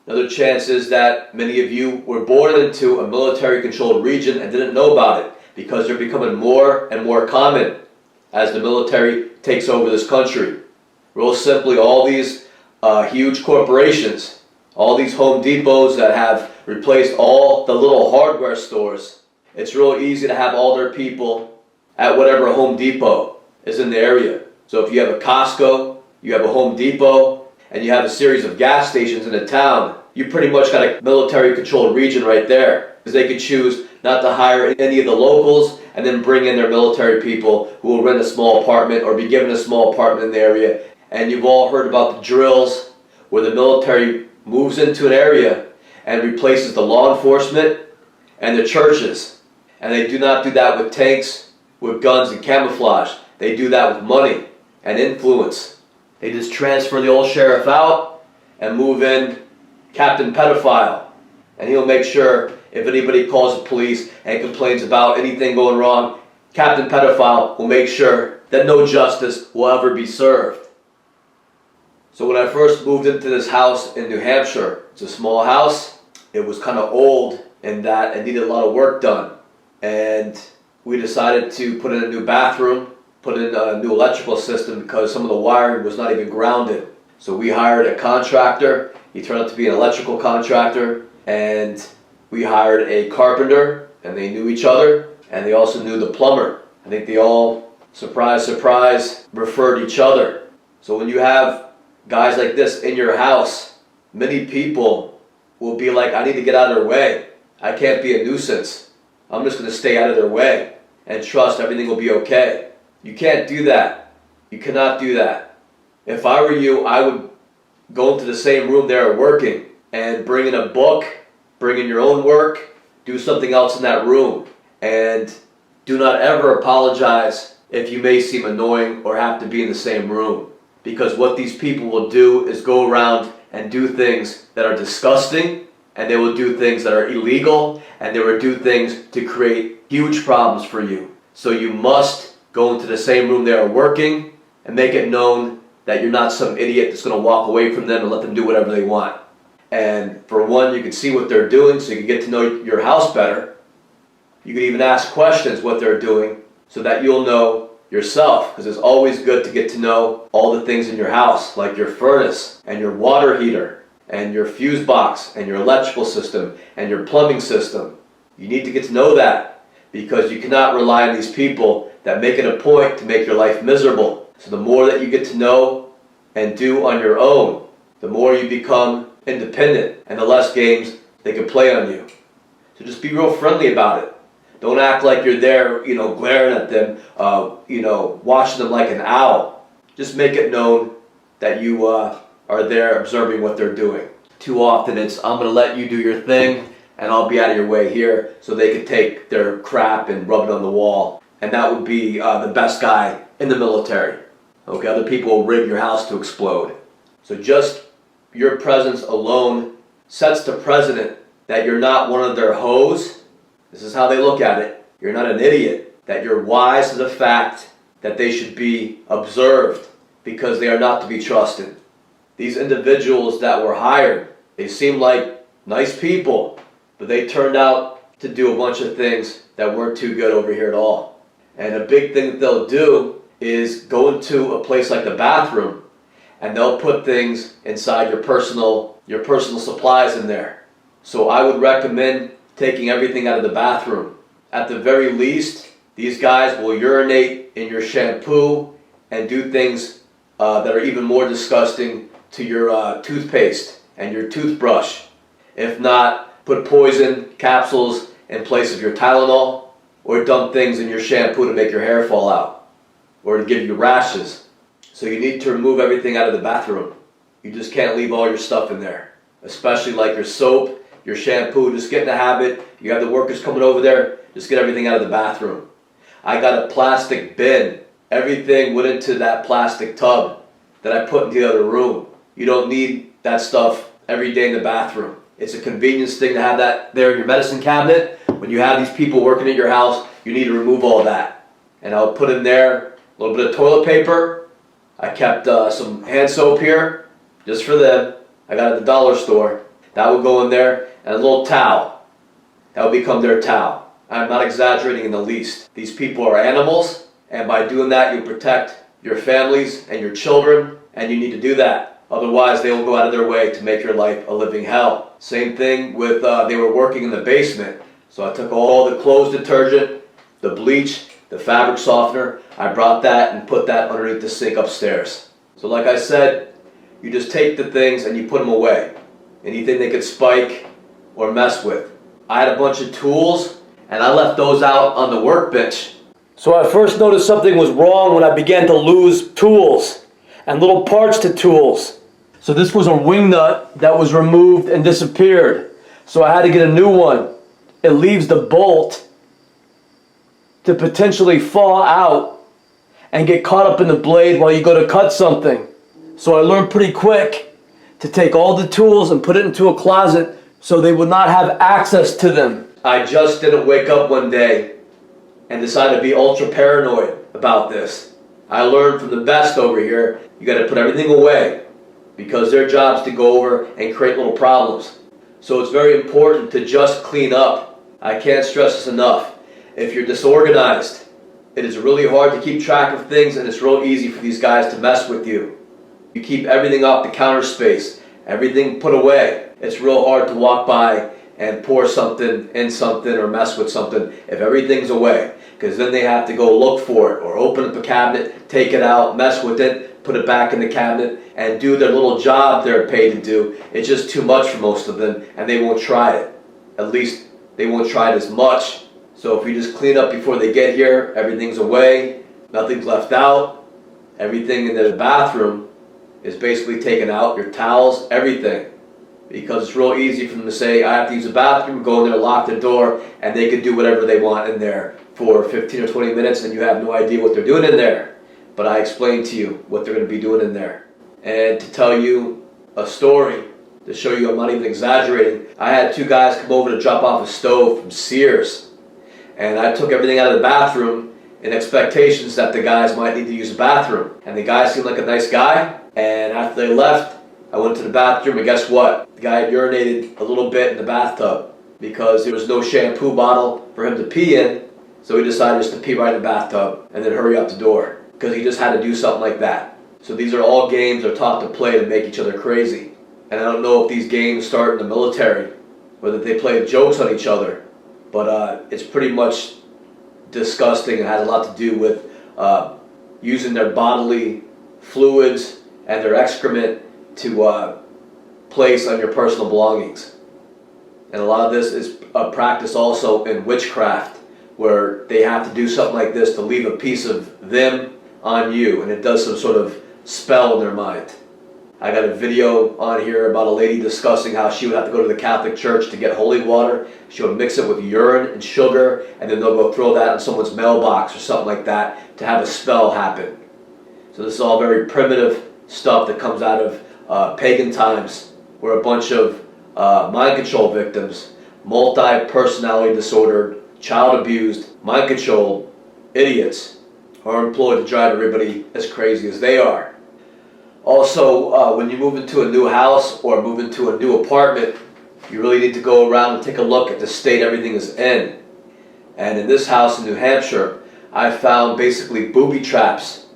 Another chance is that many of you were born into a military-controlled region and didn't know about it, because they're becoming more and more common as the military takes over this country. Real simply, all these huge corporations, all these Home Depots that have replaced all the little hardware stores, it's real easy to have all their people at whatever Home Depot is in the area. So if you have a Costco, you have a Home Depot, and you have a series of gas stations in a town, you pretty much got a military-controlled region right there. Because they could choose not to hire any of the locals and then bring in their military people who will rent a small apartment or be given a small apartment in the area. And you've all heard about the drills where the military moves into an area and replaces the law enforcement and the churches. And they do not do that with tanks, with guns and camouflage. They do that with money and influence. They just transfer the old sheriff out and move in Captain Pedophile. And he'll make sure if anybody calls the police and complains about anything going wrong, Captain Pedophile will make sure that no justice will ever be served. So when I first moved into this house in New Hampshire, it's a small house. It was kind of old in that it needed a lot of work done. And we decided to put in a new bathroom, put in a new electrical system because some of the wiring was not even grounded. So we hired a contractor. He turned out to be an electrical contractor. And we hired a carpenter, and they knew each other. And they also knew the plumber. I think they all, surprise, surprise, referred each other. So when you have guys like this in your house, many people will be like, I need to get out of their way. I can't be a nuisance. I'm just going to stay out of their way and trust everything will be okay. You can't do that. You cannot do that. If I were you, I would go into the same room they are working and bring in a book, bring in your own work, do something else in that room. And do not ever apologize if you may seem annoying or have to be in the same room. Because what these people will do is go around and do things that are disgusting, and they will do things that are illegal, and they will do things to create huge problems for you. So you must go into the same room they are working and make it known that you're not some idiot that's going to walk away from them and let them do whatever they want. And for one, you can see what they're doing so you can get to know your house better. You can even ask questions what they're doing so that you'll know yourself, because it's always good to get to know all the things in your house, like your furnace and your water heater and your fuse box and your electrical system and your plumbing system. You need to get to know that, because you cannot rely on these people that make it a point to make your life miserable. So the more that you get to know and do on your own, the more you become independent and the less games they can play on you. So just be real friendly about it. Don't act like you're there, glaring at them, watching them like an owl. Just make it known that you are there observing what they're doing. Too often it's, I'm going to let you do your thing and I'll be out of your way here, so they could take their crap and rub it on the wall. And that would be the best guy in the military. Okay, other people will rig your house to explode. So just your presence alone sets the precedent that you're not one of their hoes. This is how they look at it. You're not an idiot. That you're wise to the fact that they should be observed, because they are not to be trusted. These individuals that were hired, they seem like nice people, but they turned out to do a bunch of things that weren't too good over here at all. And a big thing that they'll do is go into a place like the bathroom, and they'll put things inside your personal supplies in there. So I would recommend taking everything out of the bathroom. At the very least, these guys will urinate in your shampoo and do things that are even more disgusting to your toothpaste and your toothbrush. If not, put poison capsules in place of your Tylenol, or dump things in your shampoo to make your hair fall out, or to give you rashes. So you need to remove everything out of the bathroom. You just can't leave all your stuff in there, especially like your soap, your shampoo. Just get in the habit. You have the workers coming over there, just get everything out of the bathroom. I got a plastic bin. Everything went into that plastic tub that I put in the other room. You don't need that stuff every day in the bathroom. It's a convenience thing to have that there in your medicine cabinet. When you have these people working at your house, you need to remove all that. And I'll put in there a little bit of toilet paper. I kept some hand soap here, just for them. I got it at the dollar store. That would go in there, and a little towel. That would become their towel. I'm not exaggerating in the least. These people are animals, and by doing that, you protect your families and your children, and you need to do that. Otherwise, they will go out of their way to make your life a living hell. Same thing with, they were working in the basement. So I took all the clothes detergent, the bleach, the fabric softener, I brought that and put that underneath the sink upstairs. So like I said, you just take the things and you put them away. Anything they could spike or mess with. I had a bunch of tools and I left those out on the workbench. So I first noticed something was wrong when I began to lose tools and little parts to tools. So this was a wing nut that was removed and disappeared. So I had to get a new one. It leaves the bolt to potentially fall out and get caught up in the blade while you go to cut something. So I learned pretty quick to take all the tools and put it into a closet so they would not have access to them. I just didn't wake up one day and decide to be ultra paranoid about this. I learned from the best over here, you gotta put everything away because their job's to go over and create little problems. So it's very important to just clean up. I can't stress this enough. If you're disorganized, it is really hard to keep track of things and it's real easy for these guys to mess with you. You keep everything off the counter space, everything put away. It's real hard to walk by and pour something in something or mess with something if everything's away. Because then they have to go look for it or open up a cabinet, take it out, mess with it, put it back in the cabinet and do their little job they're paid to do. It's just too much for most of them and they won't try it. At least they won't try it as much. So if you just clean up before they get here, everything's away, nothing's left out, everything in the bathroom is basically taken out, your towels, everything. Because it's real easy for them to say, I have to use the bathroom, go in there, lock the door, and they can do whatever they want in there for 15 or 20 minutes and you have no idea what they're doing in there. But I explained to you what they're going to be doing in there. And to tell you a story, to show you I'm not even exaggerating, I had two guys come over to drop off a stove from Sears. And I took everything out of the bathroom in expectations that the guys might need to use the bathroom. And the guy seemed like a nice guy. And after they left, I went to the bathroom and guess what? The guy had urinated a little bit in the bathtub because there was no shampoo bottle for him to pee in. So he decided just to pee right in the bathtub and then hurry out the door because he just had to do something like that. So these are all games they're taught to play to make each other crazy. And I don't know if these games start in the military, whether they play jokes on each other, but it's pretty much disgusting and has a lot to do with using their bodily fluids and their excrement to place on your personal belongings. And a lot of this is a practice also in witchcraft, where they have to do something like this to leave a piece of them on you, and it does some sort of spell in their mind. I got a video on here about a lady discussing how she would have to go to the Catholic Church to get holy water. She would mix it with urine and sugar, and then they'll go throw that in someone's mailbox or something like that to have a spell happen. So this is all very primitive stuff that comes out of pagan times, where a bunch of mind control victims, multi-personality disordered, child abused, mind controlled idiots are employed to drive everybody as crazy as they are. Also, when you move into a new house or move into a new apartment, you really need to go around and take a look at the state everything is in. And in this house in New Hampshire, I found basically booby traps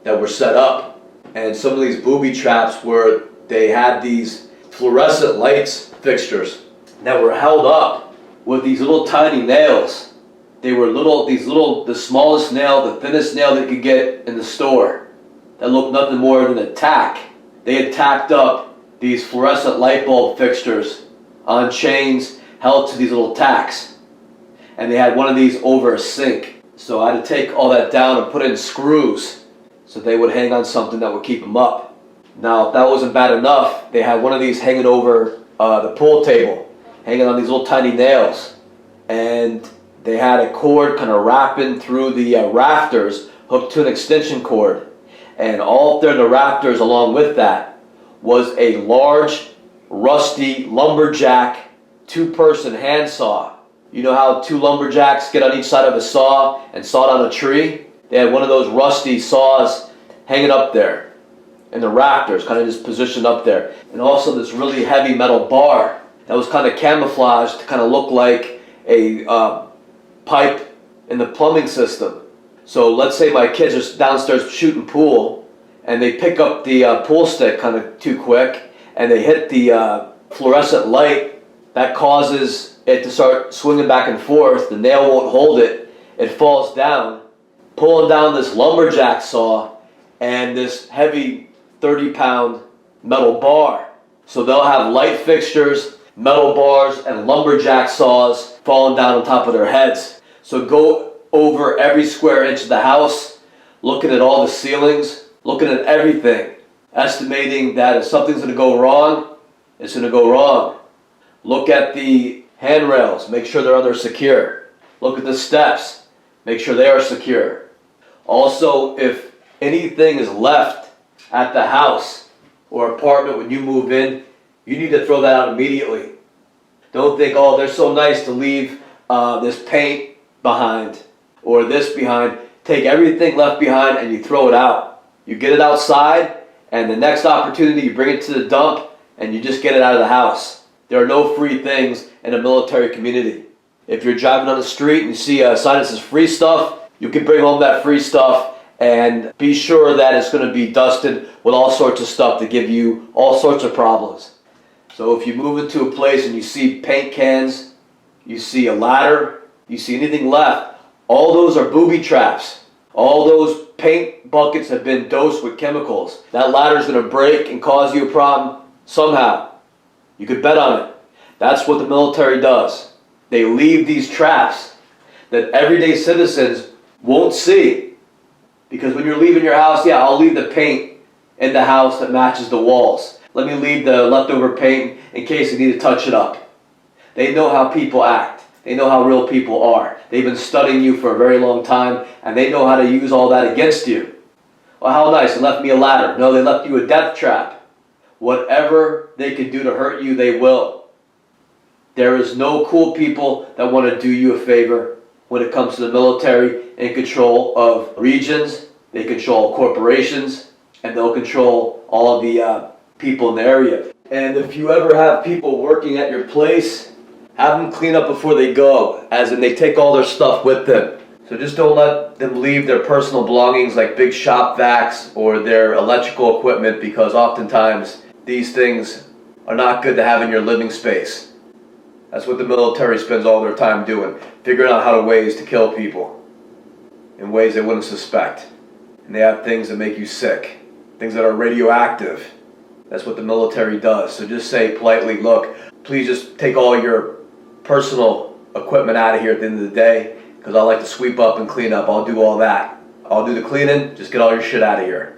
that were set up. And some of these booby traps were, they had these fluorescent lights fixtures that were held up with these little tiny nails. They were the smallest nail, the thinnest nail that you could get in the store. That looked nothing more than a tack. They had tacked up these fluorescent light bulb fixtures on chains held to these little tacks. And they had one of these over a sink. So I had to take all that down and put in screws so they would hang on something that would keep them up. Now, if that wasn't bad enough, they had one of these hanging over the pool table, hanging on these little tiny nails. And they had a cord kind of wrapping through the rafters, hooked to an extension cord. And all up there in the rafters along with that was a large, rusty lumberjack two-person handsaw. You know how two lumberjacks get on each side of a saw and saw down a tree? They had one of those rusty saws hanging up there in the rafters, kind of just positioned up there. And also this really heavy metal bar that was kind of camouflaged to kind of look like a pipe in the plumbing system. So let's say my kids are downstairs shooting pool, and they pick up the pool stick kind of too quick, and they hit the fluorescent light. That causes it to start swinging back and forth. The nail won't hold it. It falls down, pulling down this lumberjack saw and this heavy 30-pound metal bar. So they'll have light fixtures, metal bars, and lumberjack saws falling down on top of their heads. So go over every square inch of the house, looking at all the ceilings, looking at everything, estimating that if something's going to go wrong, it's going to go wrong. Look at the handrails, make sure they're secure. Look at the steps, make sure they are secure. Also, if anything is left at the house or apartment when you move in, you need to throw that out immediately. Don't think, oh, they're so nice to leave this paint behind or this behind. Take everything left behind and you throw it out. You get it outside, and the next opportunity you bring it to the dump and you just get it out of the house. There are no free things in a military community. If you're driving on the street and you see a sign that says free stuff, you can bring home that free stuff and be sure that it's going to be dusted with all sorts of stuff to give you all sorts of problems. So if you move into a place and you see paint cans, you see a ladder, you see anything left, all those are booby traps. All those paint buckets have been dosed with chemicals. That ladder is going to break and cause you a problem somehow. You could bet on it. That's what the military does. They leave these traps that everyday citizens won't see. Because when you're leaving your house, yeah, I'll leave the paint in the house that matches the walls. Let me leave the leftover paint in case I need to touch it up. They know how people act. They know how real people are. They've been studying you for a very long time, and they know how to use all that against you. Well, how nice, they left me a ladder. No, they left you a death trap. Whatever they can do to hurt you, they will. There is no cool people that want to do you a favor when it comes to the military in control of regions. They control corporations, and they'll control all of the people in the area. And if you ever have people working at your place, have them clean up before they go, as in they take all their stuff with them. So just don't let them leave their personal belongings like big shop vacs or their electrical equipment, because oftentimes these things are not good to have in your living space. That's what the military spends all their time doing, figuring out ways to kill people in ways they wouldn't suspect. And they have things that make you sick, things that are radioactive. That's what the military does. So just say politely, look, please just take all your personal equipment out of here at the end of the day, because I like to sweep up and clean up. I'll do all that. I'll do the cleaning, just get all your shit out of here.